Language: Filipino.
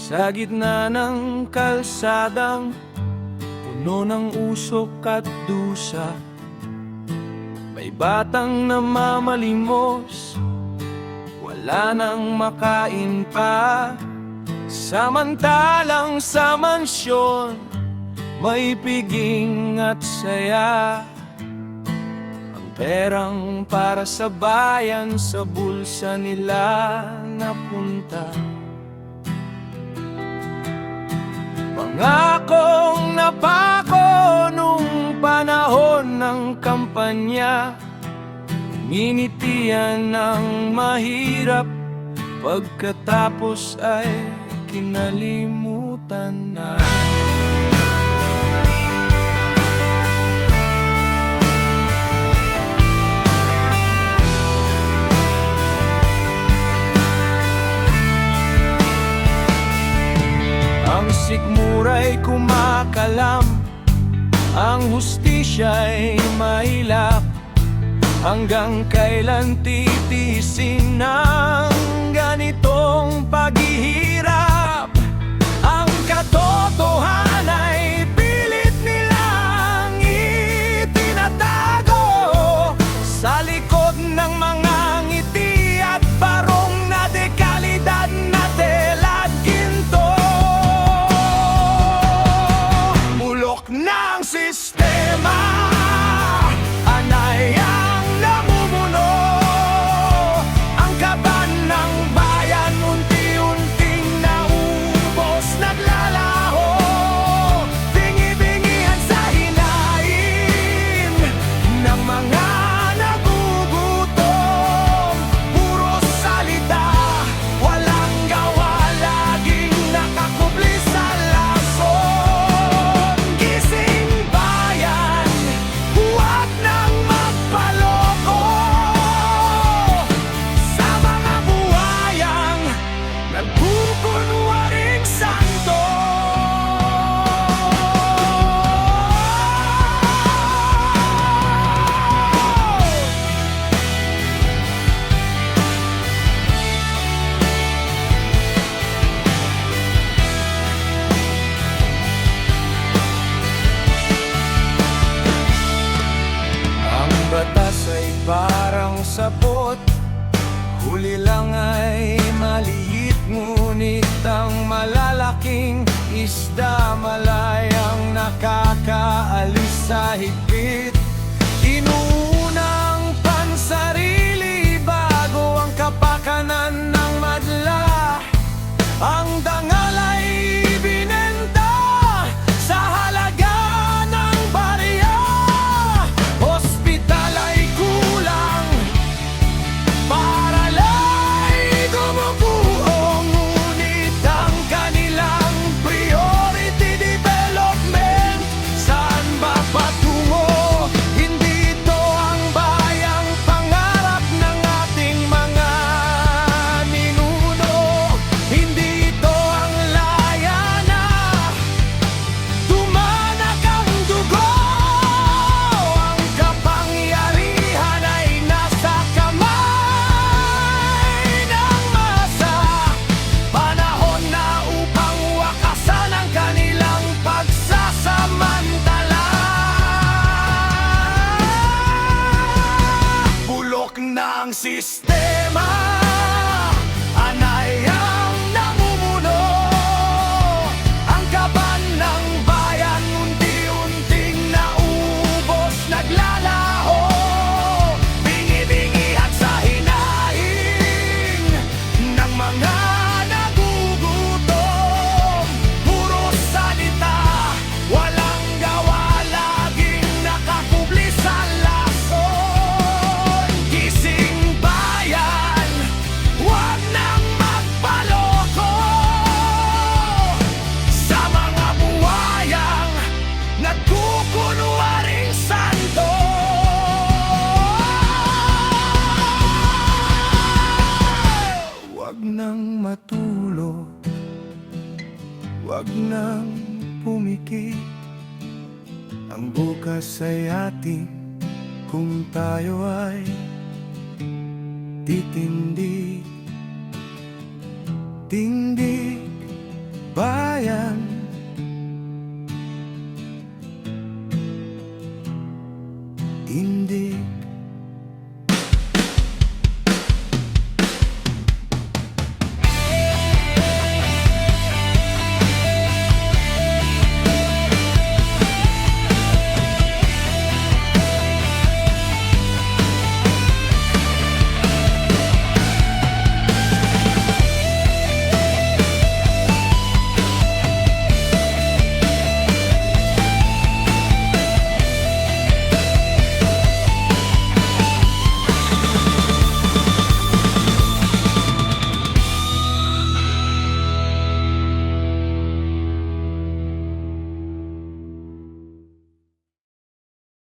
Sa gitna ng kalsadang puno ng usok at dusa, may batang namamalimos, wala nang makain pa. Samantalang sa mansyon, may piging at saya. Ang perang para sa bayan sa bulsa nila napunta. Pangakong napako nung panahon ng kampanya, nginitian ng mahirap, pagkatapos ay kinalimutan na. Ang sikmura'y kumakalam, ang hustisya'y mahilap. Hanggang kailan titiisin ng ganitong paghihirap? Ang katotohanan ay pilit nilang itinatago sa likod ng mga ngiti at barong na dekalidad na tela't ginto. Bulok ng sistema, anay ang namumuno. Ang kaban ng bayan unti-unting naubos, naglalaho. Bingi-bingihan sa hinain ng mga nagugutom. Puro salita, walang gawa, laging nakakubli sa lason. Gising bayan, huwag nang magpaloko sa mga buhayang nagkukunwaring santo. Ang batas ay parang sapot, huli lang ay maliit, ngunit ang malalaking isda malayang nakakaalis sa higpit. Inuunang pansarili bago ang kapakanan ng madla. Ang dangal ay binenta sa halaga ng barya. Hospital ay kulang, paralay gumuguho, ngunit ang kanilang priority development, saan ba patungo? Hindi ito ang bayang pangarap ng ating mga ninuno. Hindi ito ang laya na tumanak ang dugo. Ang kapangyarihan ay nasa kamay ng masa. Panahon na upang wakasan ang kanilang pagsasamantala. Bulok ng sistema, anay ang namumuno. Ang kaban ng bayan unti-unting naubos, naglalaho. Bingi-bingihan sa hinain ng mga nagugutom. Puro salita, walang gawa, laging nakakubli sa lason. Gising bayan, huwag nang magpaloko sa mga buhayang nagkukunwaring santo. Huwag nang matulog, huwag nang pumikit. Ang bukas ay ating kung tayo ay titindig. Tindig bayan